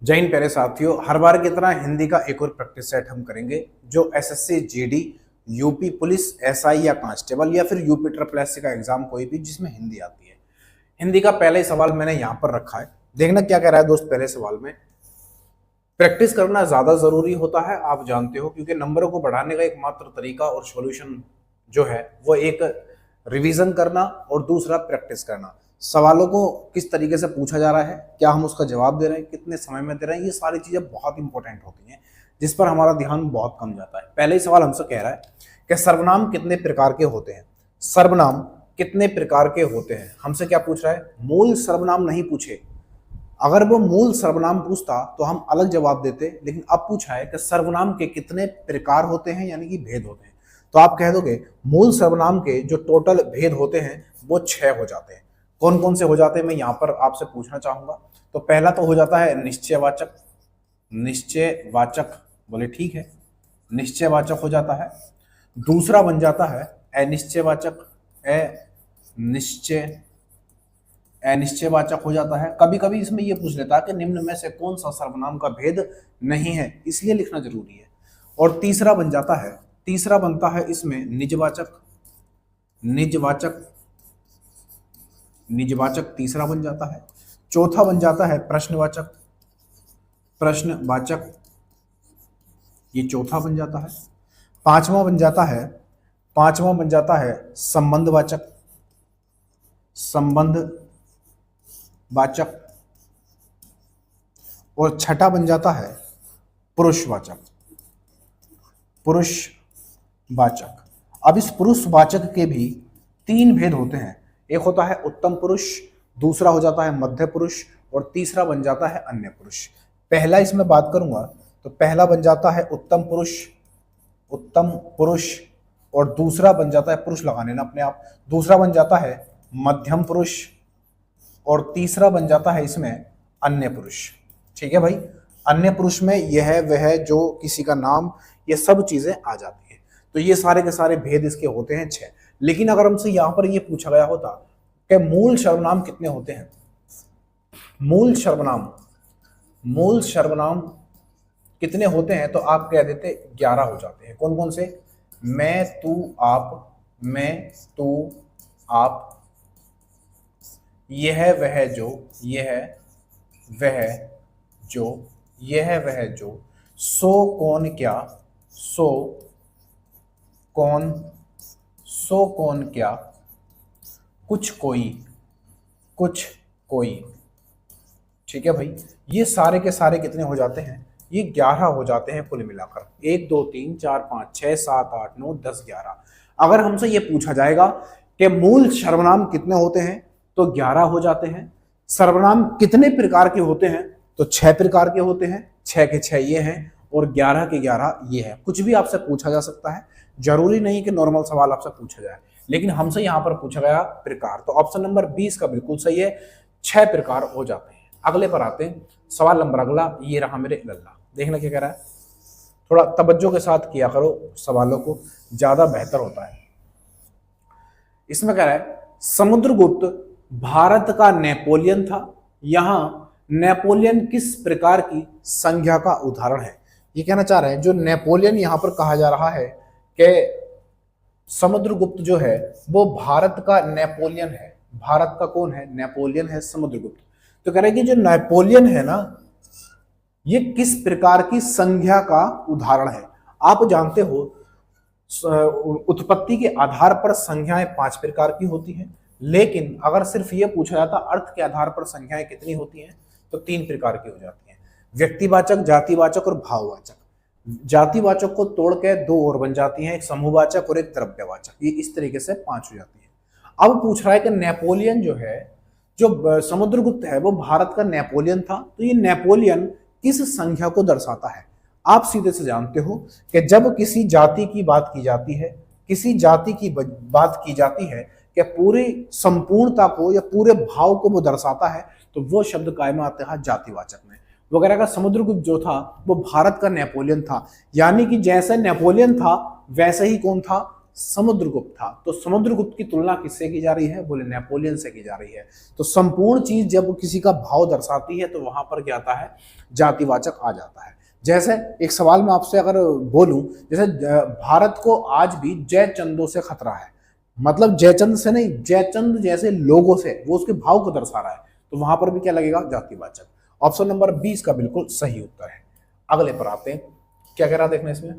जय हिंद प्यारे साथियों, हर बार की तरह हिंदी का एक और प्रैक्टिस सेट हम करेंगे जो SSC GD, UP police, SI या कांस्टेबल या फिर यूपी ट्रिपल एससी का एग्जाम कोई भी जिसमें हिंदी आती है। हिंदी का पहला ही सवाल मैंने यहाँ पर रखा है, देखना क्या कह रहा है दोस्त। पहले सवाल में प्रैक्टिस करना ज्यादा जरूरी होता है, आप जानते हो, क्योंकि नंबरों को बढ़ाने का एकमात्र तरीका और सॉल्यूशन जो है वो एक रिवीजन करना और दूसरा प्रैक्टिस करना। सवालों को किस तरीके से पूछा जा रहा है, क्या हम उसका जवाब दे रहे हैं, कितने समय में दे रहे हैं, ये सारी चीजें बहुत इंपॉर्टेंट होती हैं जिस पर हमारा ध्यान बहुत कम जाता है। पहले ही सवाल हमसे कह रहा है कि सर्वनाम कितने प्रकार के होते हैं। सर्वनाम कितने प्रकार के होते हैं, हमसे क्या पूछ रहा है? मूल सर्वनाम नहीं पूछे। अगर वो मूल सर्वनाम पूछता तो हम अलग जवाब देते, लेकिन अब पूछा है कि सर्वनाम के कितने प्रकार होते हैं, यानी कि भेद होते हैं। तो आप कह दोगे मूल सर्वनाम के जो टोटल भेद होते हैं वो 6 हो जाते हैं। कौन कौन से हो जाते हैं मैं यहाँ पर आपसे पूछना चाहूंगा। तो पहला तो हो जाता है निश्चयवाचक। निश्चयवाचक, बोले ठीक है, निश्चयवाचक हो जाता है। दूसरा बन जाता है अनिश्चयवाचक। अनिश्चयवाचक हो जाता है। कभी कभी इसमें यह पूछ लेता है कि निम्न में से कौन सा सर्वनाम का भेद नहीं है, इसलिए लिखना जरूरी है। और तीसरा बन जाता है, तीसरा बनता है इसमें निजवाचक। निजवाचक, निजवाचक तीसरा बन जाता है। चौथा बन जाता है प्रश्नवाचक। प्रश्नवाचक, ये चौथा बन जाता है। पांचवा बन जाता है, पांचवा बन जाता है संबंधवाचक। संबंधवाचक। और छठा बन जाता है पुरुषवाचक। पुरुषवाचक। अब इस पुरुषवाचक के भी 3 भेद होते हैं। एक होता है उत्तम पुरुष, दूसरा हो जाता है मध्य पुरुष और तीसरा बन जाता है अन्य पुरुष। पहला इसमें बात करूंगा तो पहला बन जाता है उत्तम पुरुष। उत्तम पुरुष। और दूसरा बन जाता है, पुरुष लगाने ना अपने आप, दूसरा बन जाता है मध्यम पुरुष और तीसरा बन जाता है इसमें अन्य पुरुष। ठीक है भाई, अन्य पुरुष में यह वह जो किसी का नाम, ये सब चीजें आ जाती है। तो ये सारे के सारे भेद इसके होते हैं 6। लेकिन अगर हमसे यहां पर यह पूछा गया होता कि मूल सर्वनाम कितने होते हैं, मूल सर्वनाम, मूल सर्वनाम कितने होते हैं, तो आप कह देते 11 हो जाते हैं। कौन कौन से? मैं, तू, आप, मैं, तू, आप, यह वह जो, यह वह जो, यह वह जो, सो कौन क्या, सो कौन, सो कौन क्या, कुछ कोई, कुछ कोई। ठीक है भाई, ये सारे के सारे कितने हो जाते हैं? ये 11 हो जाते हैं कुल मिलाकर। 1 2 3 4 5 6 7 8 9 10 11। अगर हमसे ये पूछा जाएगा कि मूल सर्वनाम कितने होते हैं, तो 11 हो जाते हैं। सर्वनाम कितने प्रकार के होते हैं, तो 6 प्रकार के होते हैं। 6 के 6 ये हैं और 11 के 11 ये है। कुछ भी आपसे पूछा जा सकता है, जरूरी नहीं कि नॉर्मल सवाल आपसे पूछा जाए, लेकिन हमसे यहां पर पूछा गया प्रकार, तो ऑप्शन नंबर 20 का बिल्कुल सही है। 6 प्रकार हो जाते हैं। अगले पर आते हैं, सवाल नंबर अगला, ये रहा मेरे लल्ला। देखना क्या कह रहा है, थोड़ा तवज्जो के साथ किया करो सवालों को, ज्यादा बेहतर होता है। इसमें कह रहा है समुद्रगुप्त भारत का नेपोलियन था। यहां नेपोलियन किस प्रकार की संज्ञा का उदाहरण है? ये कहना चाह रहे हैं, जो नेपोलियन यहां पर कहा जा रहा है कि समुद्रगुप्त जो है वो भारत का नेपोलियन है। भारत का कौन है? नेपोलियन है समुद्रगुप्त। तो कह रहे हैं कि जो नेपोलियन है ना, ये किस प्रकार की संज्ञा का उदाहरण है? आप जानते हो उत्पत्ति के आधार पर संज्ञाएं 5 प्रकार की होती हैं, लेकिन अगर सिर्फ ये पूछा जाता अर्थ के आधार पर संज्ञाएं कितनी होती हैं, तो 3 प्रकार की हो जाती हैं। व्यक्तिवाचक, जातिवाचक और भाववाचक। जातिवाचक को तोड़ के 2 और बन जाती हैं, एक समूहवाचक और एक द्रव्यवाचक। ये इस तरीके से 5 हो जाती है। अब पूछ रहा है कि नेपोलियन जो है, जो समुद्रगुप्त है वो भारत का नेपोलियन था, तो ये नेपोलियन किस संख्या को दर्शाता है? आप सीधे से जानते हो कि जब किसी जाति की बात की जाती है, किसी जाति की बात की जाती है कि पूरी संपूर्णता को या पूरे भाव को वो दर्शाता है, तो वो शब्द कायम आता है जातिवाचक में। वगैरह का समुद्रगुप्त जो था वो भारत का नेपोलियन था, यानी कि जैसे नेपोलियन था वैसे ही कौन था? समुद्रगुप्त था। तो समुद्रगुप्त की तुलना किससे की जा रही है? बोले नेपोलियन से की जा रही है। तो संपूर्ण चीज जब किसी का भाव दर्शाती है तो वहां पर क्या आता है? जातिवाचक आ जाता है। जैसे एक सवाल मैं आपसे अगर बोलूं, जैसे भारत को आज भी जयचंदों से खतरा है, मतलब जयचंद से नहीं, जयचंद जैसे लोगों से, वो उसके भाव को दर्शा रहा है, तो वहां पर भी क्या लगेगा? जातिवाचक। ऑप्शन नंबर 20 का बिल्कुल सही उत्तर है। अगले पर आते हैं, क्या कह रहा है देखना इसमें।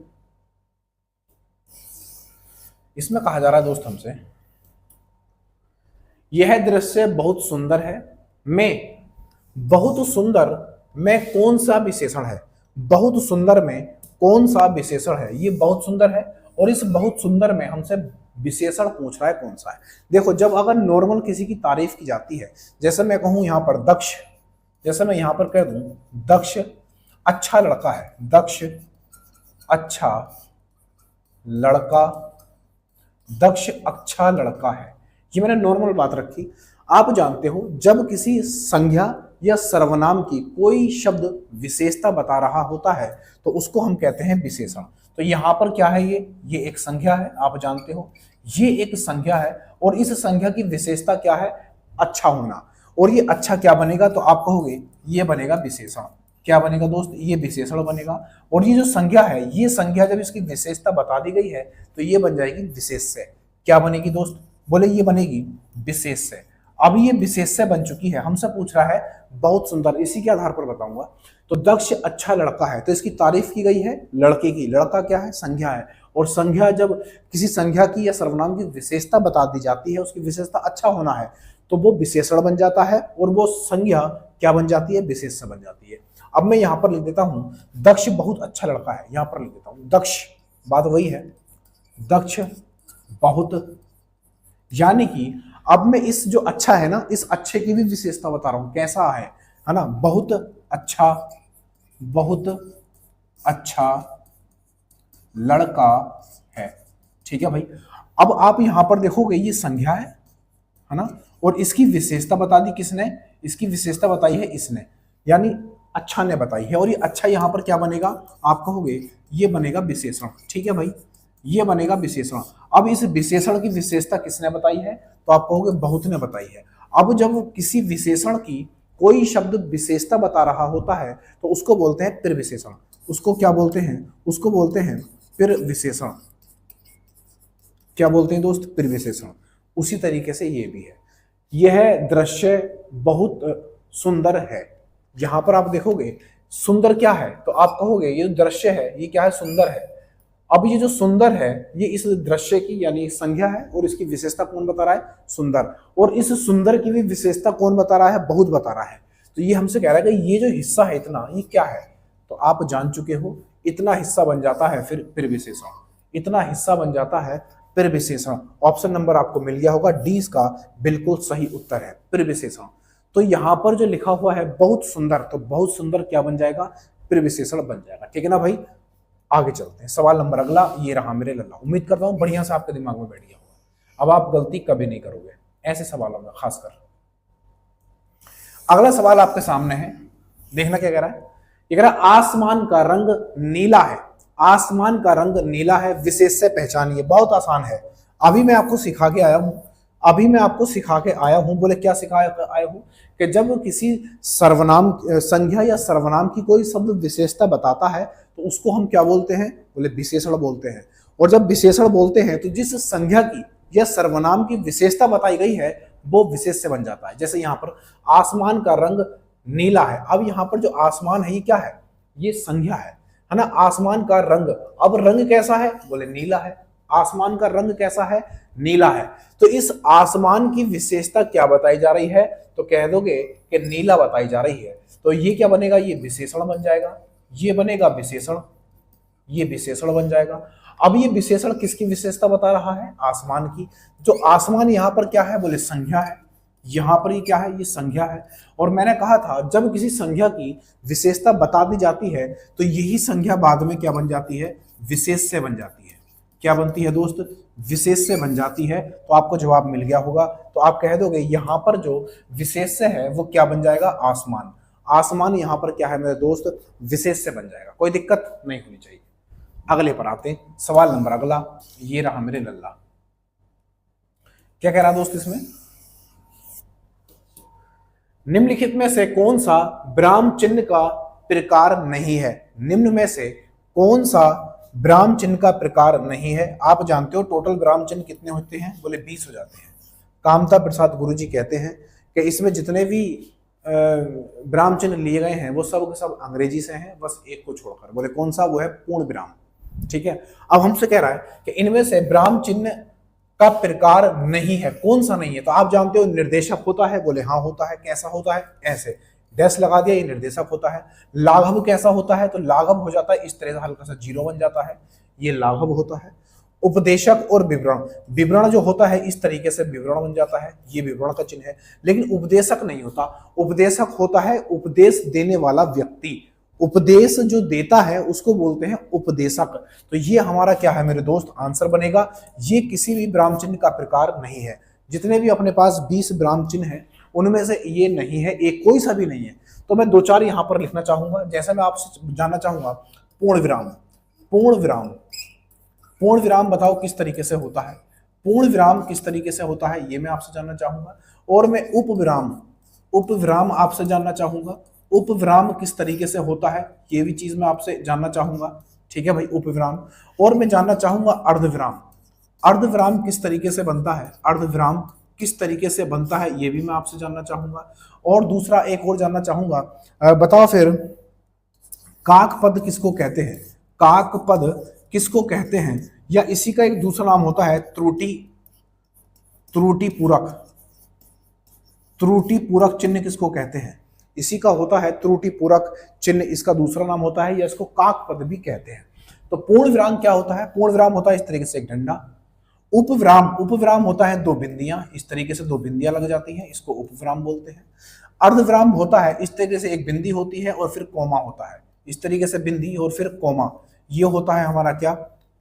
इसमें कहा जा रहा है दोस्त हमसे, यह दृश्य बहुत सुंदर है, में बहुत सुंदर में कौन सा विशेषण है? बहुत सुंदर में कौन सा विशेषण है? ये बहुत सुंदर है और इस बहुत सुंदर में हमसे विशेषण पूछ रहा है कौन सा है। देखो, जब अगर नॉर्मल किसी की तारीफ की जाती है, जैसे मैं कहूं यहां पर दक्ष, जैसे मैं यहां पर कह दूं दक्ष अच्छा लड़का है, दक्ष अच्छा लड़का, दक्ष अच्छा लड़का है, ये मैंने नॉर्मल बात रखी। आप जानते हो जब किसी संज्ञा या सर्वनाम की कोई शब्द विशेषता बता रहा होता है तो उसको हम कहते हैं विशेषण। तो यहां पर क्या है? ये एक संज्ञा है, आप जानते हो ये एक संज्ञा है और इस संज्ञा की विशेषता क्या है? अच्छा होना। और ये अच्छा क्या बनेगा? तो आप कहोगे ये बनेगा विशेषण। क्या बनेगा दोस्त? ये विशेषण बनेगा। और ये जो संज्ञा है, ये संज्ञा जब इसकी विशेषता बता दी गई है तो ये बन जाएगी विशेष्य। क्या बनेगी दोस्त? बोले ये बनेगी विशेष्य। अब ये विशेष्य बन चुकी है, हमसे पूछ रहा है बहुत सुंदर, इसी के आधार पर बताऊंगा। तो दक्ष अच्छा लड़का है, तो इसकी तारीफ की गई है लड़के की। लड़का क्या है? संज्ञा है। और संज्ञा जब किसी संज्ञा की या सर्वनाम की विशेषता बता दी जाती है, उसकी विशेषता अच्छा होना है, तो वो विशेषण बन जाता है और वो संज्ञा क्या बन जाती है? विशेष्य बन जाती है। अब मैं यहां पर लिख देता हूं दक्ष बहुत अच्छा लड़का है, यहां पर लिख देता हूं दक्ष, बात वही है, दक्ष बहुत, यानी कि अब मैं इस जो अच्छा है ना, इस अच्छे की भी विशेषता बता रहा हूं कैसा है ना? बहुत अच्छा, बहुत अच्छा लड़का है। ठीक है भाई। अब आप यहां पर देखोगे ये संज्ञा है ना, और इसकी विशेषता बता दी किसने? इसकी विशेषता बताई है इसने, यानी अच्छा ने बताई है। और ये अच्छा यहां पर क्या बनेगा? आप कहोगे ये बनेगा विशेषण। ठीक है भाई, ये बनेगा विशेषण। अब इस विशेषण की विशेषता किसने बताई है? तो आप कहोगे बहुत ने बताई है। अब जब किसी विशेषण की कोई शब्द विशेषता बता रहा होता है तो उसको बोलते हैं फिर विशेषण। उसको क्या बोलते हैं? उसको बोलते हैं फिर विशेषण। क्या बोलते हैं दोस्त? फिर विशेषण। उसी तरीके से ये भी है, यह दृश्य बहुत सुंदर है। यहां पर आप देखोगे सुंदर क्या है? तो आप कहोगे ये दृश्य है, ये क्या है? सुंदर है। अब ये जो सुंदर है ये इस दृश्य की यानी संज्ञा है और इसकी विशेषता कौन बता रहा है? सुंदर। और इस सुंदर की भी विशेषता कौन बता रहा है? बहुत बता रहा है। तो ये हमसे कह रहा है कि ये जो हिस्सा है इतना, ये क्या है? तो आप जान चुके हो, इतना हिस्सा बन जाता है फिर विशेषण। इतना हिस्सा बन जाता है फिर विशेषण। ऑप्शन नंबर आपको मिल गया होगा, डी इसका बिल्कुल सही उत्तर है, फिर विशेषण। तो यहां पर जो लिखा हुआ है बहुत सुंदर, तो बहुत सुंदर क्या बन जाएगा? फिर विशेषण बन जाएगा। ठीक है ना भाई। आगे चलते हैं, सवाल नंबर अगला ये रहा मेरे लल्ला। उम्मीद करता हूं बढ़िया से आपके दिमाग में बैठ गया होगा। अब आप गलती कभी नहीं करोगे ऐसे सवालों में खासकर। अगला सवाल आपके सामने है, देखना क्या कह रहा है। ये कह रहा है आसमान का रंग नीला है, आसमान का रंग नीला है, विशेष से पहचानिए। बहुत आसान है, अभी मैं आपको सिखा के आया हूं, अभी मैं आपको सिखा के आया हूं। बोले क्या सिखा आया हूं? कि जब किसी सर्वनाम संज्ञा या सर्वनाम की कोई शब्द विशेषता बताता है तो उसको हम क्या बोलते हैं? बोले विशेषण बोलते हैं। और जब विशेषण बोलते हैं तो जिस संज्ञा की या सर्वनाम की विशेषता बताई गई है वो विशेष्य बन जाता है। जैसे यहाँ पर आसमान का रंग नीला है, अब यहाँ पर जो आसमान है ये क्या है? ये संज्ञा है ना? आसमान का रंग, अब रंग कैसा है? बोले नीला है। आसमान का रंग कैसा है? नीला है। तो इस आसमान की विशेषता क्या बताई जा रही है? तो कह दोगे कि नीला बताई जा रही है। तो ये क्या बनेगा? ये विशेषण बन जाएगा, ये बनेगा विशेषण, ये विशेषण बन जाएगा। अब ये विशेषण किसकी विशेषता बता रहा है? आसमान की। जो आसमान यहाँ पर क्या है? बोले संज्ञा है। यहाँ पर ये क्या है? ये संज्ञा है। और मैंने कहा था जब किसी संज्ञा की विशेषता बता दी जाती है तो यही संज्ञा बाद में क्या बन जाती है? विशेष्य बन जाती है। क्या बनती है दोस्त? विशेष्य बन जाती है। तो आपको जवाब मिल गया होगा। तो आप कह दोगे यहाँ पर जो विशेष्य है वो क्या बन जाएगा? आसमान। आसमान यहाँ पर क्या है मेरे दोस्त? विशेष्य बन जाएगा। कोई दिक्कत नहीं होनी चाहिए। अगले पर आते हैं। सवाल नंबर अगला, ये रहा मेरे लल्ला। क्या कह रहा दोस्त इसमें, निम्नलिखित में से कौन सा विराम चिन्ह का प्रकार नहीं है। निम्न में से कौन सा विराम चिन्ह का प्रकार नहीं है। आप जानते हो टोटल विराम चिन्ह कितने होते हैं, बोले 20 हो जाते हैं। कामता प्रसाद गुरुजी कहते हैं कि इसमें जितने भी विराम चिन्ह लिए गए हैं वो सब के सब अंग्रेजी से हैं, बस एक को छोड़कर। बोले कौन सा, वो है पूर्ण विराम। ठीक है, अब हमसे कह रहा है कि इनमें से विराम चिन्ह का प्रकार नहीं है, कौन सा नहीं है। तो आप जानते हो निर्देशक होता है, बोले हाँ होता है। कैसा होता है, ऐसे डैश लगा दिया, ये निर्देशक होता है। लाघव कैसा होता है, तो लाघव हो जाता है इस तरह से, हल्का सा जीरो बन जाता है, ये लाघव होता है। उपदेशक और विवरण, विवरण जो होता है इस तरीके से विवरण बन जाता है, ये विवरण का चिन्ह है। लेकिन उपदेशक नहीं होता, उपदेशक होता है उपदेश देने वाला व्यक्ति, उपदेश जो देता है उसको बोलते हैं उपदेशक। तो ये हमारा क्या है मेरे दोस्त, आंसर बनेगा। ये किसी भी विराम चिन्ह का प्रकार नहीं है। जितने भी अपने पास 20 विराम चिन्ह है उनमें से ये नहीं है, एक कोई सा भी नहीं है। तो मैं 2-4 यहां पर लिखना चाहूंगा। जैसे मैं आपसे जानना चाहूंगा पूर्ण विराम, पूर्ण विराम, पूर्ण विराम बताओ किस तरीके से होता है, पूर्ण विराम किस तरीके से होता है, ये मैं आपसे जानना चाहूंगा। और मैं उपविराम, उपविराम आपसे जानना चाहूंगा, उपविराम किस तरीके से होता है, ये भी चीज मैं आपसे जानना चाहूंगा। ठीक है भाई, उपविराम। और मैं जानना चाहूंगा अर्धविराम, अर्धविराम किस तरीके से बनता है, अर्धविराम किस तरीके से बनता है, ये भी मैं आपसे जानना चाहूंगा। और दूसरा एक और जानना चाहूंगा, बताओ फिर काक पद किसको कहते हैं, काक पद किसको कहते हैं, या इसी का एक दूसरा नाम होता है त्रुटि, त्रुटि पूरक, त्रुटि पूरक चिन्ह किसको कहते हैं, इसी का होता है त्रुटि पूरक चिन्ह, इसका दूसरा नाम होता है, या इसको काक पद भी कहते हैं। तो पूर्ण विराम क्या होता है, पूर्ण विराम होता है इस तरीके से एक डंडा। उपविराम, उपविराम होता है 2 बिंदियां, इस तरीके से 2 बिंदियां लग जाती हैं, इसको उपविराम बोलते हैं। अर्धविराम होता है इस तरीके से एक बिंदी होती है और फिर कोमा होता है, इस तरीके से बिंदी और फिर कोमा, ये होता है हमारा क्या,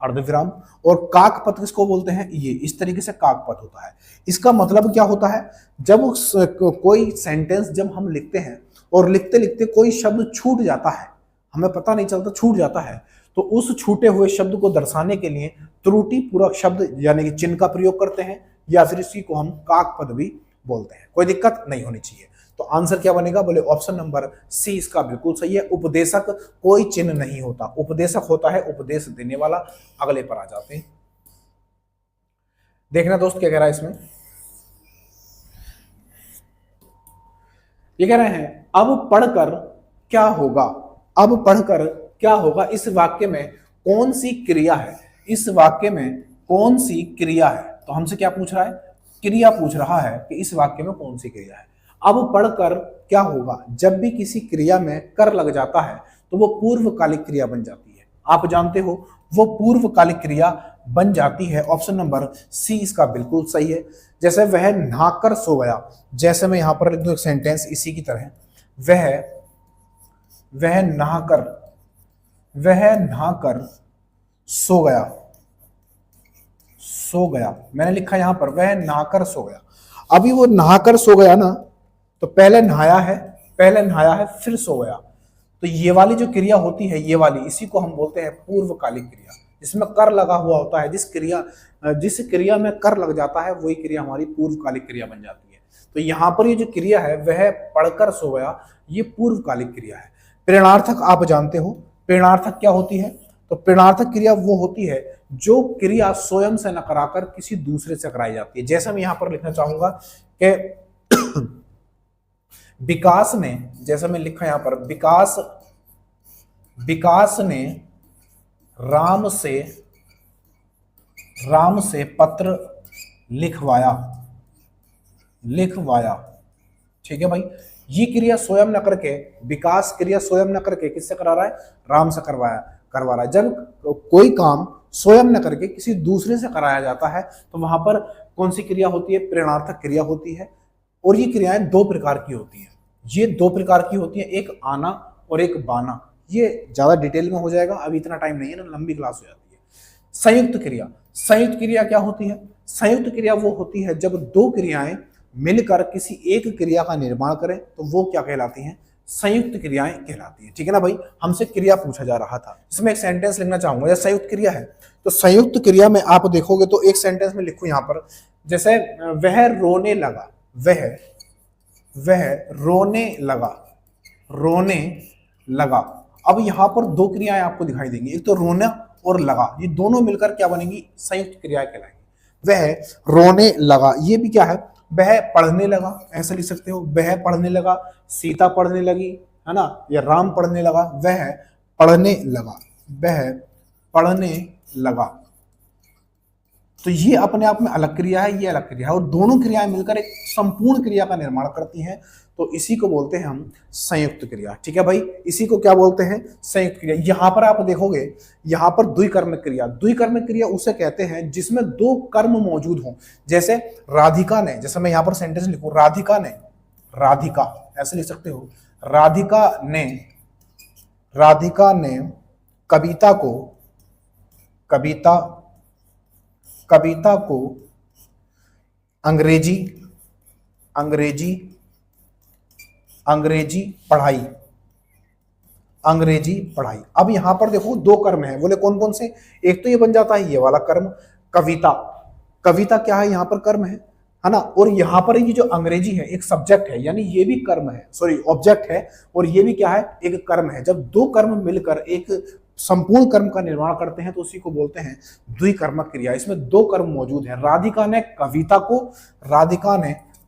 अर्धविराम। और काकपद किसको बोलते हैं, ये इस तरीके से काकपद होता है। इसका मतलब क्या होता है, जब कोई सेंटेंस जब हम लिखते हैं और लिखते लिखते कोई शब्द छूट जाता है, हमें पता नहीं चलता छूट जाता है, तो उस छूटे हुए शब्द को दर्शाने के लिए त्रुटि पूरक शब्द यानी कि चिन्ह का प्रयोग करते हैं, या फिर इसी को हम काकपद भी बोलते हैं। कोई दिक्कत नहीं होनी चाहिए। तो आंसर क्या बनेगा, बोले ऑप्शन नंबर सी इसका बिल्कुल सही है। उपदेशक कोई चिन्ह नहीं होता, उपदेशक होता है उपदेश देने वाला। अगले पर आ जाते हैं, देखना दोस्त क्या कह रहा है इसमें। ये कह रहे हैं अब पढ़कर क्या होगा, अब पढ़कर क्या होगा, इस वाक्य में कौन सी क्रिया है, इस वाक्य में कौन सी क्रिया है। तो हमसे क्या पूछ रहा है, क्रिया पूछ रहा है कि इस वाक्य में कौन सी क्रिया है। अब पढ़कर क्या होगा, जब भी किसी क्रिया में कर लग जाता है तो वो पूर्वकालिक क्रिया बन जाती है। आप जानते हो वो पूर्वकालिक क्रिया बन जाती है। ऑप्शन नंबर सी इसका बिल्कुल सही है। जैसे वह नहाकर सो गया, जैसे मैं यहां पर लिख दूं एक सेंटेंस इसी की तरह, वह नहाकर सो गया, सो गया, मैंने लिखा यहां पर वह नहाकर सो गया। अभी वो नहाकर सो गया ना, तो पहले नहाया है फिर सो गया, तो ये वाली जो क्रिया होती है, ये वाली, इसी को हम बोलते हैं पूर्वकालिक क्रिया, जिसमें कर लगा हुआ होता है। जिस क्रिया में कर लग जाता है वही क्रिया हमारी पूर्वकालिक क्रिया बन जाती है। तो यहाँ पर ये जो क्रिया है वह पढ़कर सो गया, ये पूर्वकालिक क्रिया है। प्रेरणार्थक आप जानते हो, प्रेरणार्थक क्या होती है, तो प्रेरणार्थक क्रिया वो होती है जो क्रिया स्वयं से न कराकर किसी दूसरे से कराई जाती है। जैसे मैं यहां पर लिखना चाहूंगा कि विकास ने, जैसे मैं लिखा यहां पर, विकास ने राम से पत्र लिखवाया। ठीक है भाई, ये क्रिया स्वयं न करके, विकास क्रिया स्वयं न करके किससे करा रहा है, राम से करवा रहा है। जब कोई काम स्वयं न करके किसी दूसरे से कराया जाता है तो वहां पर कौन सी क्रिया होती है, प्रेरणार्थक क्रिया होती है। और ये क्रियाएं 2 प्रकार की होती हैं, ये 2 प्रकार की होती है, एक आना और एक बाना। ये ज्यादा डिटेल में हो जाएगा, अभी इतना टाइम नहीं है ना, लंबी क्लास हो जाती है। संयुक्त क्रिया, संयुक्त क्रिया क्या होती है, संयुक्त क्रिया वो होती है जब 2 क्रियाएं मिलकर किसी एक क्रिया का निर्माण करें तो वो क्या कहलाती हैं, संयुक्त क्रियाएं कहलाती है। ठीक है ना भाई, हमसे क्रिया पूछा जा रहा था, इसमें एक सेंटेंस लिखना चाहूंगा। जैसे संयुक्त क्रिया है तो संयुक्त क्रिया में आप देखोगे तो एक सेंटेंस में लिखो यहां पर, जैसे वह रोने लगा, वह रोने लगा, रोने लगा। अब यहां पर दो क्रियाएं आपको दिखाई देंगी, एक तो रोना और लगा, ये दोनों मिलकर क्या बनेंगी, संयुक्त क्रिया कहलाएंगी। वह रोने लगा, ये भी क्या है, वह पढ़ने लगा, ऐसा लिख सकते हो, वह पढ़ने लगा, सीता पढ़ने लगी, है ना, या राम पढ़ने लगा, वह पढ़ने लगा, वह पढ़ने लगा। तो ये अपने आप में अलग क्रिया है, ये अलग क्रिया है, और दोनों क्रियाएं मिलकर एक संपूर्ण क्रिया का निर्माण करती हैं, तो इसी को बोलते हैं हम संयुक्त क्रिया। ठीक है भाई, इसी को क्या बोलते हैं, संयुक्त क्रिया। यहां पर आप देखोगे, यहां पर द्विकर्मक क्रिया, द्विकर्मक क्रिया उसे कहते हैं जिसमें दो कर्म मौजूद हों। जैसे राधिका ने, जैसे मैं यहां पर सेंटेंस लिखूं, राधिका ने, राधिका ऐसे लिख सकते हो, राधिका ने कविता को अंग्रेजी पढ़ाई। अब यहां पर देखो दो कर्म है, बोले कौन कौन से, एक तो ये बन जाता है ये वाला कर्म कविता क्या है, यहां पर कर्म है ना, और यहां पर ये जो अंग्रेजी है एक सब्जेक्ट है, यानी ये भी कर्म है, सॉरी ऑब्जेक्ट है, और ये भी क्या है, एक कर्म है। जब दो कर्म मिलकर एक संपूर्ण कर्म का निर्माण करते हैं तो उसी को बोलते हैं द्विकर्मक क्रिया। इसमें दो कर्म मौजूद हैं, राधिका ने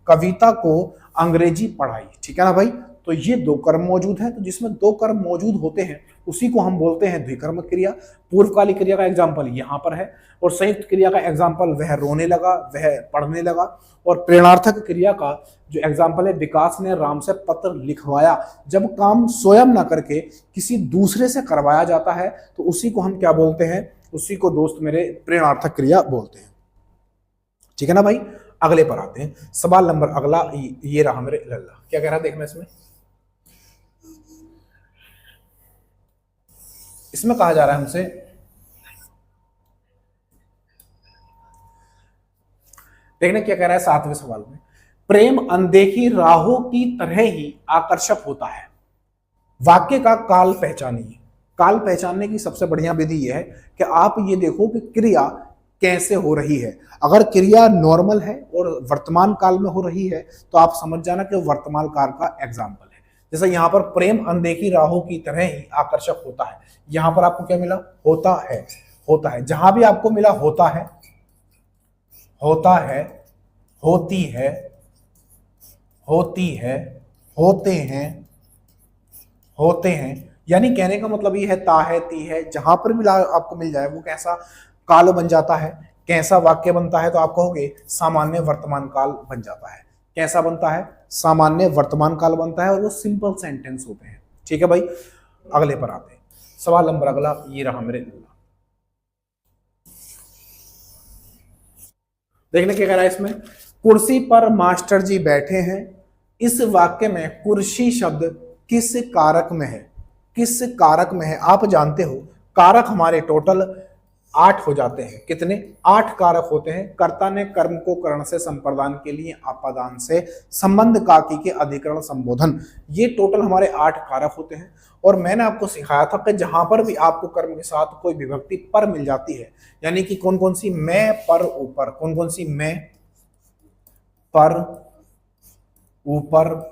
कविता को अंग्रेजी पढ़ाई। ठीक है ना भाई, तो ये दो कर्म मौजूद हैं, तो जिसमें दो कर्म मौजूद होते हैं उसी को हम बोलते हैं द्विकर्मक क्रिया। पूर्वकालिक क्रिया का एग्जाम्पल यहाँ पर है, और संयुक्त क्रिया का एग्जाम्पल वह रोने लगा, वह पढ़ने लगा, और प्रेरणार्थक क्रिया का जो एग्जाम्पल है, विकास ने राम से पत्र लिखवाया। जब काम स्वयं ना करके किसी दूसरे से करवाया जाता है तो उसी को हम क्या बोलते हैं, उसी को दोस्त मेरे प्रेरणार्थक क्रिया बोलते हैं। ठीक है ना भाई, अगले पर आते हैं। सवाल नंबर अगला ये रहा मेरे लल्ला, क्या कह रहा है देखना, इसमें कहा जा रहा है हमसे, देखने क्या कह रहा है 7वें सवाल में, प्रेम अनदेखी राहों की तरह ही आकर्षक होता है, वाक्य का काल पहचानिए। काल पहचानने की सबसे बढ़िया विधि यह है कि आप ये देखो कि क्रिया कैसे हो रही है। अगर क्रिया नॉर्मल है और वर्तमान काल में हो रही है तो आप समझ जाना कि वर्तमान काल का एग्जाम्पल है। जैसे यहां पर प्रेम अनदेखी राहों की तरह ही आकर्षक होता है, यहां पर आपको क्या मिला, होता है। जहां भी आपको मिला होता है, होती है, होते हैं, यानी कहने का मतलब ये है ता है, ती है, जहां पर मिला आपको मिल जाए वो कैसा काल बन जाता है, कैसा वाक्य बनता है, तो आप कहोगे सामान्य वर्तमान काल बन जाता है। कैसा बनता है, सामान्य वर्तमान काल बनता है, और वो सिंपल सेंटेंस होते हैं। ठीक है भाई, अगले पर आते हैं। सवाल नंबर अगला ये रहा मेरे, देखने क्या कह रहा है इसमें, कुर्सी पर मास्टर जी बैठे हैं। इस वाक्य में कुर्सी शब्द किस कारक में है, आप जानते हो कारक हमारे टोटल 8 हो जाते हैं। कितने, 8 कारक होते हैं। कर्ता ने कर्म को करण से संप्रदान के लिए आपादान से संबंध काकी के अधिकरण संबोधन, ये टोटल हमारे 8 कारक होते हैं। और मैंने आपको सिखाया था कि जहां पर भी आपको कर्म के साथ कोई विभक्ति पर मिल जाती है, यानी कि कौन कौन सी, मैं पर ऊपर, कौन कौन सी, मैं पर ऊपर,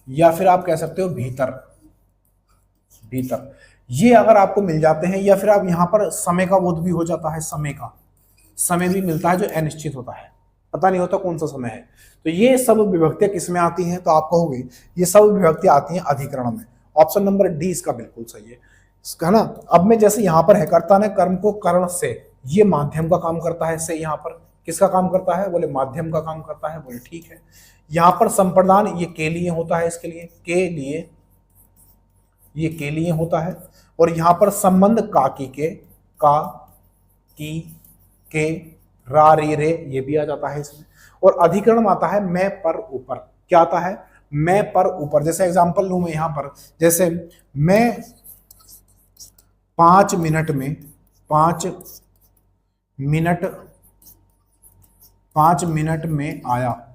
या फिर आप कह सकते हो भीतर, ये अगर आपको मिल जाते हैं, या फिर आप यहां पर समय का बोध भी हो जाता है, समय भी मिलता है जो अनिश्चित होता है, पता नहीं होता कौन सा समय है। तो ये सब विभक्तियां किसमें आती हैं, तो आप कहोगे ये सब विभक्तियां आती हैं अधिकरण में। ऑप्शन नंबर डी इसका बिल्कुल सही है ना। अब में जैसे यहां पर है, कर्ता ने कर्म को करण से, ये माध्यम का काम करता है, से यहां पर किसका काम करता है, बोले माध्यम का काम करता है, बोले ठीक है। यहां पर संप्रदान ये के लिए होता है, इसके लिए ये के लिए होता है। और यहां पर संबंध काकी के, का की के, रा रे रे, ये भी आ जाता है इसमें। और अधिकरण आता है मैं पर ऊपर, क्या आता है, मैं पर ऊपर। जैसे एग्जांपल लूं मैं यहां पर, जैसे मैं 5 मिनट में आया,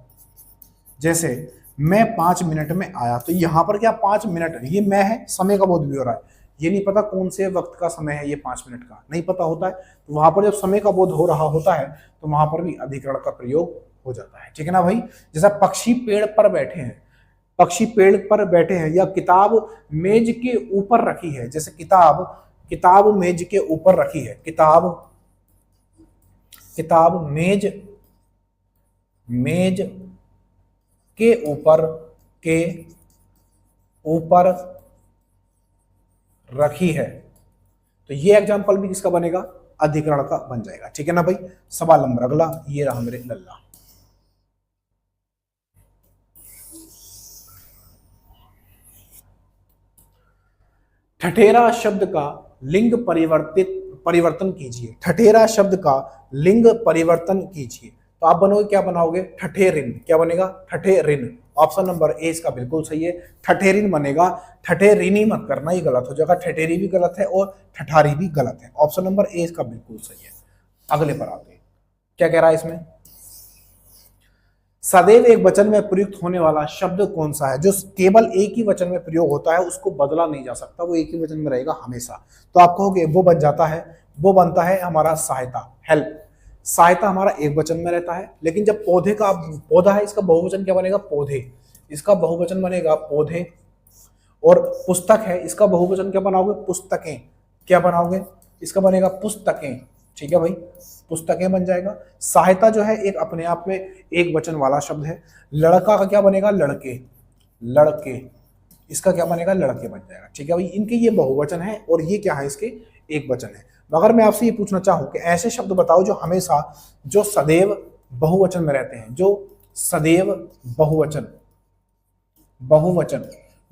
जैसे मैं 5 मिनट में आया। तो यहाँ पर क्या 5 मिनट, ये मैं है, समय का बोध भी हो रहा है। ये नहीं पता कौन से वक्त का समय है, ये 5 मिनट का नहीं पता होता है, तो वहां पर जब समय का बोध हो रहा होता है तो वहां पर भी अधिकरण का प्रयोग हो जाता है। ठीक है ना भाई। जैसा पक्षी पेड़ पर बैठे हैं, पक्षी पेड़ पर बैठे हैं, या किताब मेज के ऊपर रखी है। जैसे किताब मेज के ऊपर रखी है, किताब मेज के ऊपर रखी है। तो ये एग्जांपल भी किसका बनेगा, अधिकरण का बन जाएगा। ठीक है ना भाई। सवाल नंबर अगला, ये रहा मेरे लल्ला। ठठेरा शब्द का लिंग परिवर्तन कीजिए। ठठेरा शब्द का लिंग परिवर्तन कीजिए। तो आप बनोगे, क्या बनाओगे, ठठेरिन। क्या बनेगा, ठठेरिन। ऑप्शन नंबर ए इसका बिल्कुल सही है, ठठेरिन बनेगा। ठठेरिनी मत करना, ये गलत हो जाएगा। ठठेरी भी गलत है और ठठारी भी गलत है। ऑप्शन नंबर ए इसका बिल्कुल सही है। अगले पर आते हैं, क्या कह रहा है इसमें, सदैव एक वचन में प्रयुक्त होने वाला शब्द कौन सा है। जो केवल एक ही वचन में प्रयोग होता है उसको बदला नहीं जा सकता, वो एक ही वचन में रहेगा हमेशा। तो आप कहोगे वो बन जाता है, वो बनता है हमारा सहायता, हेल्प। सहायता हमारा एक वचन में रहता है, लेकिन जब पौधा है, इसका बहुवचन क्या बनेगा, पौधे। इसका बहुवचन बनेगा पौधे। और पुस्तक है, इसका बहुवचन क्या बनाओगे, पुस्तकें। क्या बनाओगे, इसका बनेगा पुस्तकें। ठीक है भाई, पुस्तकें बन जाएगा। सहायता जो है एक अपने आप में एक वचन वाला शब्द है। लड़का का क्या बनेगा, लड़के। इसका क्या बनेगा, लड़के बन जाएगा। ठीक है भाई, इनके ये बहुवचन है और ये क्या है, इसके एक वचन है। मगर मैं आपसे ये पूछना चाहूं कि ऐसे शब्द बताओ जो हमेशा, जो सदैव बहुवचन में रहते हैं, जो सदैव बहुवचन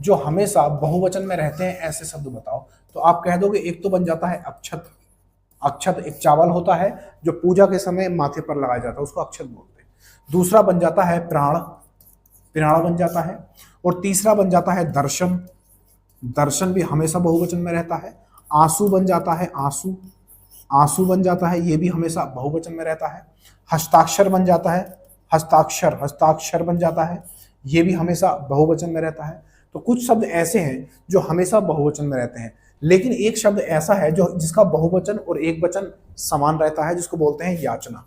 जो हमेशा बहुवचन में रहते हैं, ऐसे शब्द बताओ। तो आप कह दोगे, एक तो बन जाता है अक्षत। एक चावल होता है जो पूजा के समय माथे पर लगाया जाता है, उसको अक्षत बोलते हैं। दूसरा बन जाता है प्राण बन जाता है। और तीसरा बन जाता है दर्शन भी हमेशा बहुवचन में रहता है। आंसू बन जाता है, आंसू बन जाता है, ये भी हमेशा बहुवचन में रहता है। हस्ताक्षर बन जाता है, हस्ताक्षर बन जाता है, ये भी हमेशा बहुवचन में रहता है। तो कुछ शब्द ऐसे हैं जो हमेशा बहुवचन में रहते हैं, लेकिन एक शब्द ऐसा है जो जिसका बहुवचन और एक वचन समान रहता है, जिसको बोलते हैं याचना।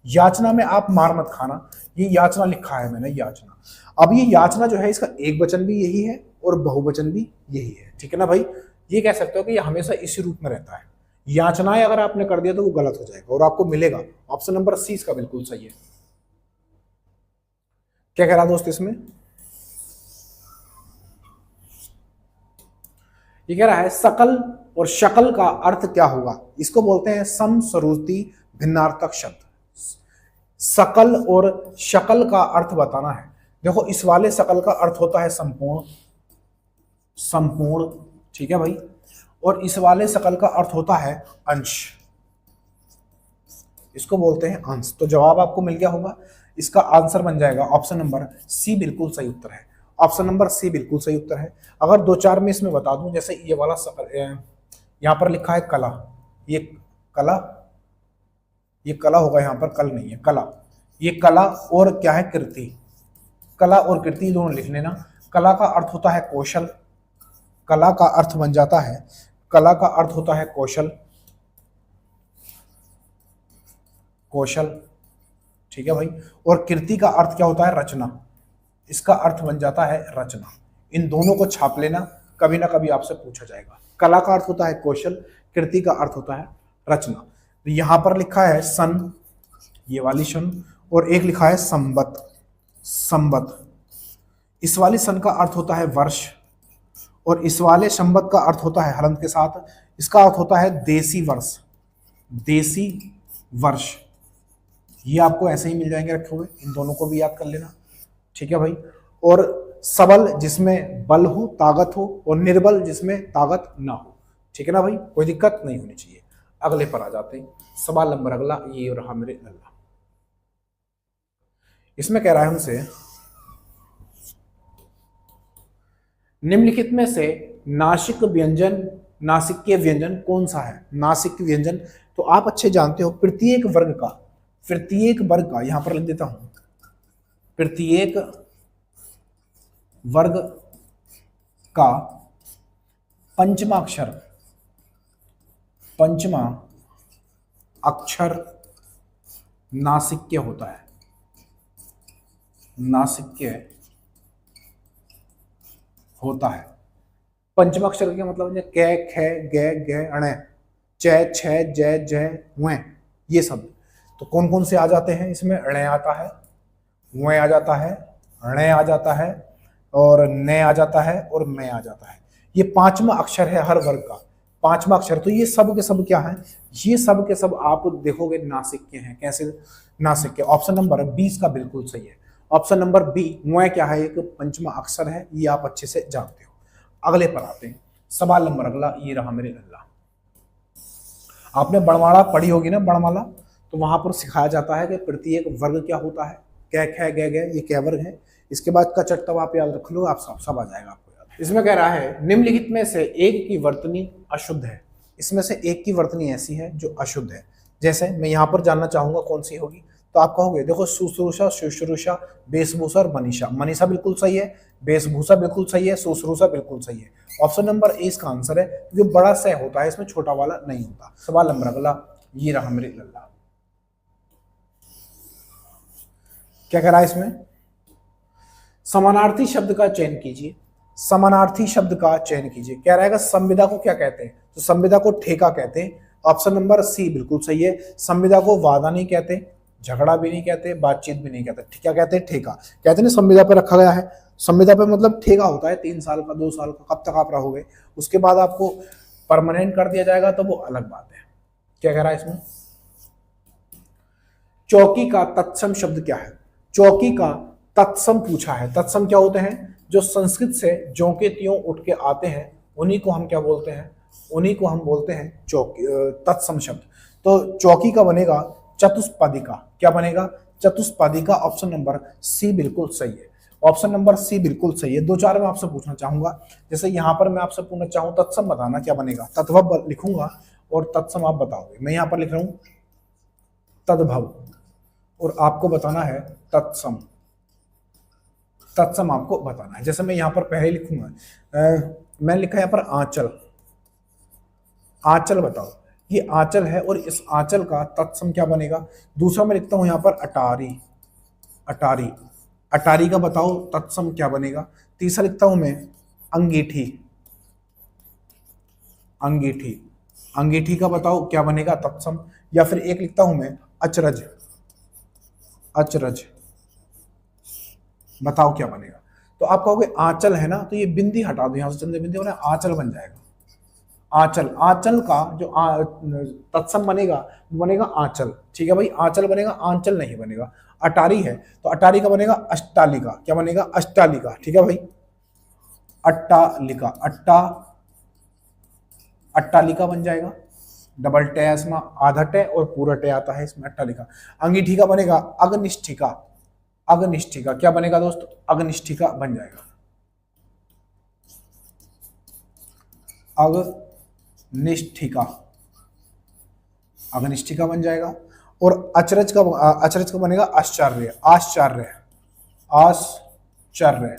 याचना में आप मार मत खाना, ये याचना लिखा है मैंने, याचना। अब ये याचना जो है, इसका एक वचन भी यही है और बहुवचन भी यही है। ठीक है ना भाई, ये कह सकते हो कि ये हमेशा इसी रूप में रहता है। याचनाएं अगर आपने कर दिया तो वो गलत हो जाएगा और आपको मिलेगा ऑप्शन नंबर सी इसका बिल्कुल सही है। क्या कह रहा दोस्त इसमें, ये कह रहा है सकल और शकल का अर्थ क्या होगा। इसको बोलते हैं समश्रुति भिन्नार्थक शब्द। सकल और शकल का अर्थ बताना है। देखो, इस वाले सकल का अर्थ होता है संपूर्ण। ठीक है भाई। और इस वाले सकल का अर्थ होता है अंश, इसको बोलते हैं अंश। तो जवाब आपको मिल गया होगा, इसका आंसर बन जाएगा ऑप्शन नंबर सी बिल्कुल सही उत्तर है। ऑप्शन नंबर सी बिल्कुल सही उत्तर है। अगर दो चार में इसमें बता दूं, जैसे ये वाला यहां पर लिखा है कला, ये कला होगा, यहां पर कल नहीं है, कला। ये कला और क्या है, कीर्ति। कला और कीर्ति दोनों लिख लेना। कला का अर्थ होता है कौशल, कला का अर्थ बन जाता है, कला का अर्थ होता है कौशल। ठीक है भाई। और कीर्ति का अर्थ क्या होता है, रचना। इसका अर्थ बन जाता है रचना। इन दोनों को छाप लेना, कभी ना कभी आपसे पूछा जाएगा। कला का अर्थ होता है कौशल, कीर्ति का अर्थ होता है रचना। तो यहां पर लिखा है सन, ये वाली सन, और एक लिखा है संवत। इस वाली सन का अर्थ होता है वर्ष, और इस वाले संवत का अर्थ होता है हलंत के साथ, इसका अर्थ होता है देसी वर्ष। ये आपको ऐसे ही मिल जाएंगे रखे हुए, इन दोनों को भी याद कर लेना। ठीक है भाई। और सबल जिसमें बल हो, ताकत हो, और निर्बल जिसमें ताकत ना हो। ठीक है ना भाई, कोई दिक्कत नहीं होनी चाहिए। अगले पर आ जाते हैं, सवाल नंबर अगला, ये रहा मेरे अल्लाह। इसमें कह रहा है हमसे, निम्नलिखित में से नासिक के व्यंजन कौन सा है। नासिक व्यंजन तो आप अच्छे जानते हो, प्रत्येक वर्ग का, यहां पर लिख देता हूं, प्रत्येक वर्ग का पंचमा अक्षर नासिक्य होता है। नासिक्य होता है। पंचम अक्षर के मतलब है कै, खे, गे, गे, अणे, च, छ, जय, जय, वे, ये सब। तो कौन कौन से आ जाते हैं इसमें? अणे आता है, वे आ जाता है, अणे आ जाता है, और ने आ जाता है, और मैं आ जाता है। ये पांचवा अक्षर है हर वर्ग का, पांचवा अक्षर। तो ये सब के सब क्या है? ये सब के सब आप देखोगे नासिक्य हैं। कैसे नासिक्य? ऑप्शन नंबर 20 का बिल्कुल सही है। ऑप्शन नंबर बी, वे क्या है? एक पंचमा अक्षर है, ये आप अच्छे से जानते हो। अगले पर आते हैं, सवाल नंबर अगला ये रहा मेरे अल्लाह। आपने बड़माला पढ़ी होगी ना, बड़माला, तो वहां पर सिखाया जाता है कि प्रत्येक वर्ग क्या होता है। कै, खे, गे, गे, ये क्या वर्ग है। इसके बाद का चट तब आप याद रख लो, आप सब आ जाएगा आपको याद। इसमें कह रहा है निम्नलिखित में से एक की वर्तनी अशुद्ध है। इसमें से एक की वर्तनी ऐसी है जो अशुद्ध है। जैसे मैं यहाँ पर जानना चाहूंगा कौन सी होगी, तो आप कहोगे देखो शुश्रूषा, शुश्रूषा, वेशभूषा और मनीषा। मनीषा बिल्कुल सही है, वेशभूषा बिल्कुल सही है, शुश्रूषा बिल्कुल सही है। ऑप्शन नंबर ए इसका आंसर है, क्योंकि बड़ा स होता है इसमें, छोटा वाला नहीं होता। सवाल नंबर अगला ये रहा मेरे लल्ला। क्या कह रहा है इसमें? समानार्थी शब्द का चयन कीजिए। समानार्थी शब्द का चयन कीजिए। क्या रहेगा? संविदा को क्या कहते हैं? तो संविदा को ठेका कहते हैं। ऑप्शन नंबर सी बिल्कुल सही है। संविदा को वादा नहीं कहते, झगड़ा भी नहीं कहते, बातचीत भी नहीं कहते, क्या कहते हैं? ठेका कहते हैं। संविदा पर रखा गया है, संविदा पे मतलब ठेका होता है, 3 साल का, 2 साल का, कब तक आप रहोगे, उसके बाद आपको परमानेंट कर दिया जाएगा, तो वो अलग बात है। क्या कह रहा है इसमें? चौकी का तत्सम शब्द क्या है? चौकी का तत्सम पूछा है। तत्सम क्या होते हैं? जो संस्कृत से ज्यों के त्यों उठ के आते हैं, उन्हीं को हम क्या बोलते हैं? उन्हीं को हम बोलते हैं चौकी, तत्सम शब्द। तो चौकी का बनेगा चतुष्पादिका। क्या बनेगा? चतुष्पादिका। ऑप्शन नंबर सी बिल्कुल सही है। ऑप्शन नंबर सी बिल्कुल सही है। 2-4 मैं आपसे पूछना चाहूंगा। जैसे यहां पर मैं आपसे पूछना चाहूँ तत्सम बताना, क्या बनेगा? तद्भव लिखूंगा और तत्सम आप बताओगे। मैं यहां पर लिख रहा हूं तद्भव और आपको बताना है तत्सम। तत्सम आपको बताना है। जैसे मैं यहां पर पहले लिखूंगा, मैं लिखा यहां पर आंचल। आंचल बताओ, ये आंचल है और इस आंचल का तत्सम क्या बनेगा? दूसरा मैं लिखता हूं यहां पर अटारी। अटारी, अटारी का बताओ तत्सम क्या बनेगा? तीसरा लिखता हूं मैं अंगीठी। अंगीठी, अंगीठी का बताओ क्या बनेगा तत्सम? या फिर एक लिखता हूं मैं अचरज। अचरज बताओ क्या बनेगा? तो आप कहोगे आंचल है ना, तो ये बिंदी हटा दो यहां से, चंद्र बिंदी होना, आंचल बन जाएगा। आंचल, आंचल का जो तत्सम बनेगा वो बनेगा आंचल। ठीक है भाई, आंचल बनेगा, आंचल नहीं बनेगा। अटारी है तो अटारी का बनेगा अष्टालिका। क्या बनेगा? अष्टालिका। ठीक है भाई, अट्टालिका, अट्टालिका बन जाएगा। डबल टे इसमें, आधा टे और पूरा टे आता है इसमें, अट्टालिका। अंगीठी का बनेगा अग्निष्ठिका। अग्निष्ठिका क्या बनेगा दोस्त? अग्निष्ठिका बन जाएगा। अग्निष्ठिका, अग्निष्ठिका बन जाएगा। और अचरज का बनेगा आश्चर्य। आश्चर्य, आश्चर्य,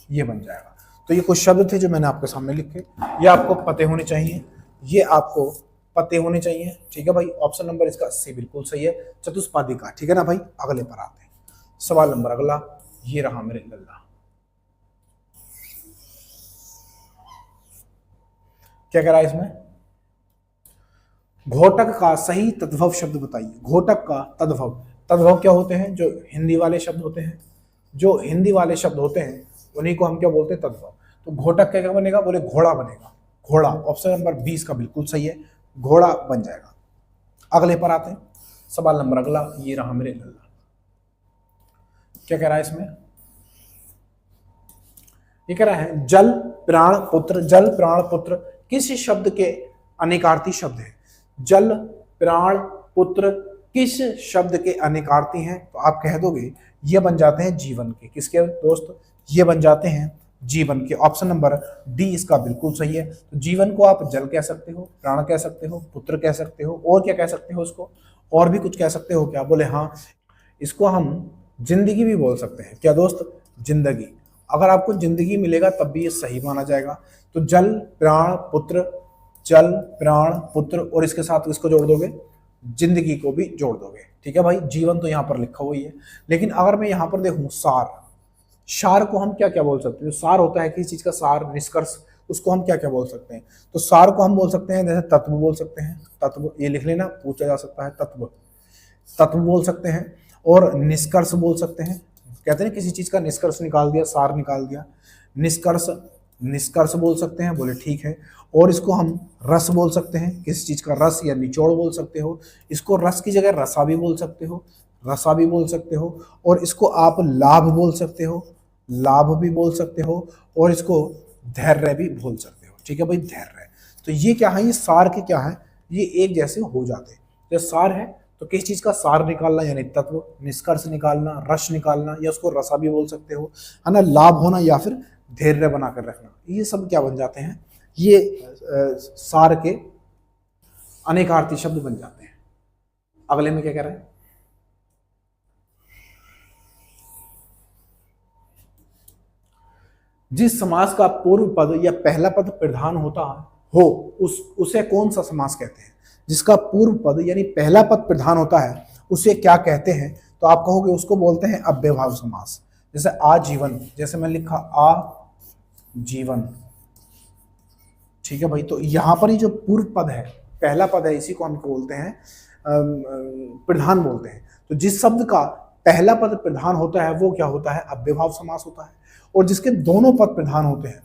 ये बन जाएगा। तो ये कुछ शब्द थे जो मैंने आपके सामने लिखे, ये आपको पते होने चाहिए, ये आपको पते होने चाहिए। ठीक है भाई, ऑप्शन नंबर इसका सी बिल्कुल सही है, चतुष्पादिका। ठीक है ना भाई। अगले पर आते हैं, सवाल नंबर अगला ये रहा मेरे लल्ला। क्या कह रहा है इसमें? घोटक का सही तद्भव शब्द बताइए। घोटक का तद्भव, तद्भव क्या होते हैं? जो हिंदी वाले शब्द होते हैं, जो हिंदी वाले शब्द होते हैं उन्हीं को हम क्या बोलते हैं? तद्भव। तो घोटक क्या बनेगा? बोले घोड़ा बनेगा। घोड़ा, ऑप्शन नंबर 20 का बिल्कुल सही है, घोड़ा बन जाएगा। अगले पर आते हैं, सवाल नंबर अगला ये रहा मेरे लल्ला। क्या कह रहा है इसमें? ये कह रहा है जल प्राण पुत्र। जल प्राण पुत्र किस शब्द के अनेकार्थी शब्द है? जल प्राण पुत्र किस शब्द के अनेकार्थी हैं? तो आप कह दोगे ये बन जाते हैं जीवन के। किसके दोस्त? ये बन जाते हैं जीवन के। ऑप्शन नंबर डी इसका बिल्कुल सही है। तो जीवन को आप जल कह सकते हो, प्राण कह सकते हो, पुत्र कह सकते हो, और क्या कह सकते हो उसको? और भी कुछ कह सकते हो क्या? बोले हाँ, इसको हम जिंदगी भी बोल सकते हैं। क्या दोस्त? जिंदगी। अगर आपको जिंदगी मिलेगा तब भी ये सही माना जाएगा। तो जल प्राण पुत्र, जल प्राण पुत्र, और इसके साथ इसको जोड़ दोगे, जिंदगी को भी जोड़ दोगे। ठीक है भाई, जीवन तो यहाँ पर लिखा हुआ ही है। लेकिन अगर मैं यहाँ पर देखूं सार, सार को हम क्या क्या बोल सकते हैं? सार होता है किसी चीज का सार, निष्कर्ष, उसको हम क्या क्या बोल सकते हैं? तो सार को हम बोल सकते हैं, जैसे तत्व बोल सकते हैं, तत्व ये लिख लेना, पूछा जा सकता है, तत्व, तत्व बोल सकते हैं। और निष्कर्ष बोल सकते हैं, कहते हैं किसी चीज का निष्कर्ष निकाल दिया, सार निकाल दिया, निष्कर्ष, निष्कर्ष बोल सकते हैं। बोले ठीक है। और इसको हम रस बोल सकते हैं, किसी चीज का रस या निचोड़ बोल सकते हो। इसको रस की जगह रसा भी बोल सकते हो, रसा भी बोल सकते हो। और इसको आप लाभ बोल सकते हो, लाभ भी बोल सकते हो। और इसको धैर्य भी बोल सकते हो। ठीक है भाई, धैर्य। तो ये क्या है, ये सार के क्या है, ये एक जैसे हो जाते हैं। जब सार है तो किस चीज का सार निकालना यानी तत्व, निष्कर्ष निकालना, रस निकालना, या उसको रसा भी बोल सकते हो, है ना, लाभ होना, या फिर धैर्य बनाकर रखना, ये सब क्या बन जाते हैं, ये सार के अनेकार्थी शब्द बन जाते हैं। अगले में क्या कह रहे हैं? जिस समास का पूर्व पद या पहला पद प्रधान होता हो उसे कौन सा समास कहते हैं? जिसका पूर्व पद यानी पहला पद प्रधान होता है उसे क्या कहते हैं? तो आप कहोगे उसको बोलते हैं अव्ययभाव समास। जैसे आजीवन, जैसे मैं लिखा आजीवन। ठीक है भाई, तो यहां पर ये जो पूर्व पद है, पहला पद है, इसी को हम बोलते हैं प्रधान बोलते हैं। तो जिस शब्द का पहला पद प्रधान होता है वो क्या होता है? अव्ययभाव समास होता है। और जिसके दोनों पद प्रधान होते हैं,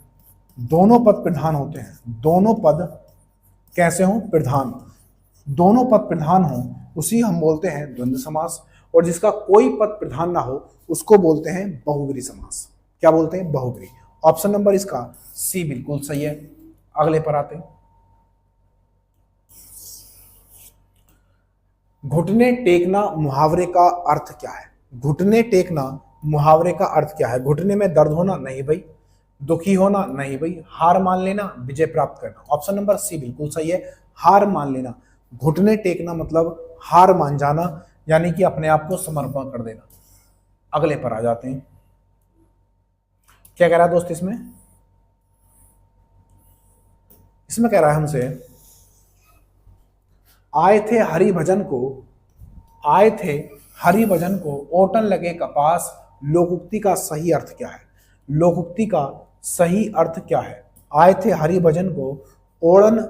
दोनों पद प्रधान होते हैं, दोनों पद कैसे हों? प्रधान, दोनों पद प्रधान हों उसी हम बोलते हैं द्वंद्व समास। और जिसका कोई पद प्रधान ना हो उसको बोलते हैं बहुब्री समास। क्या बोलते हैं? बहुब्री। ऑप्शन नंबर इसका सी बिल्कुल सही है। अगले पर आते हैं। घुटने टेकना मुहावरे का अर्थ क्या है? घुटने टेकना मुहावरे का अर्थ क्या है? घुटने में दर्द होना? नहीं भाई। दुखी होना? नहीं भाई। हार मान लेना, विजय प्राप्त करना। ऑप्शन नंबर सी बिल्कुल सही है, हार मान लेना। घुटने टेकना मतलब हार मान जाना, यानी कि अपने आप को समर्पण कर देना। अगले पर आ जाते हैं। क्या कह रहा है दोस्त इसमें? इसमें कह रहा है हमसे, आए थे हरि भजन को, आए थे हरि भजन को ओटन लगे कपास, लोकोक्ति का सही अर्थ क्या है? लोकोक्ति का सही अर्थ क्या है? आए थे हरि भजन को ओढ़न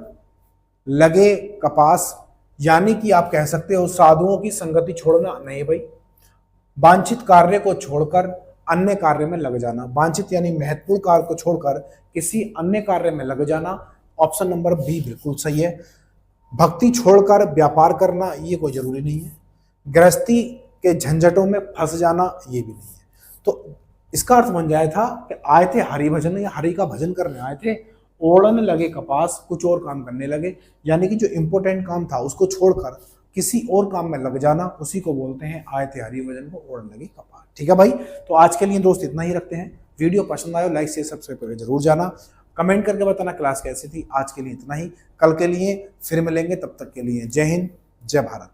लगे कपास, यानी कि आप कह सकते हो साधुओं की संगति छोड़ना? नहीं भाई। वांछित कार्य को छोड़कर अन्य कार्य में लग जाना, वांछित यानी महत्वपूर्ण कार्य को छोड़कर किसी अन्य कार्य में लग जाना। ऑप्शन नंबर बी बिल्कुल सही है। भक्ति छोड़कर व्यापार करना, ये कोई जरूरी नहीं है। गृहस्थी के झंझटों में फंस जाना, ये भी नहीं है। तो इसका अर्थ बन जाया था कि आए थे हरि भजन या हरि का भजन करने आए थे, ओढ़न लगे कपास, कुछ और काम करने लगे, यानी कि जो इंपॉर्टेंट काम था उसको छोड़कर किसी और काम में लग जाना, उसी को बोलते हैं आए थे हरि भजन को ओढ़न लगे कपास। ठीक है भाई, तो आज के लिए दोस्त इतना ही रखते हैं। वीडियो पसंद आयो लाइक शेयर सब्सक्राइब करके जरूर जाना, कमेंट करके बताना क्लास कैसी थी। आज के लिए इतना ही, कल के लिए फिर मिलेंगे, तब तक के लिए जय हिंद जय भारत।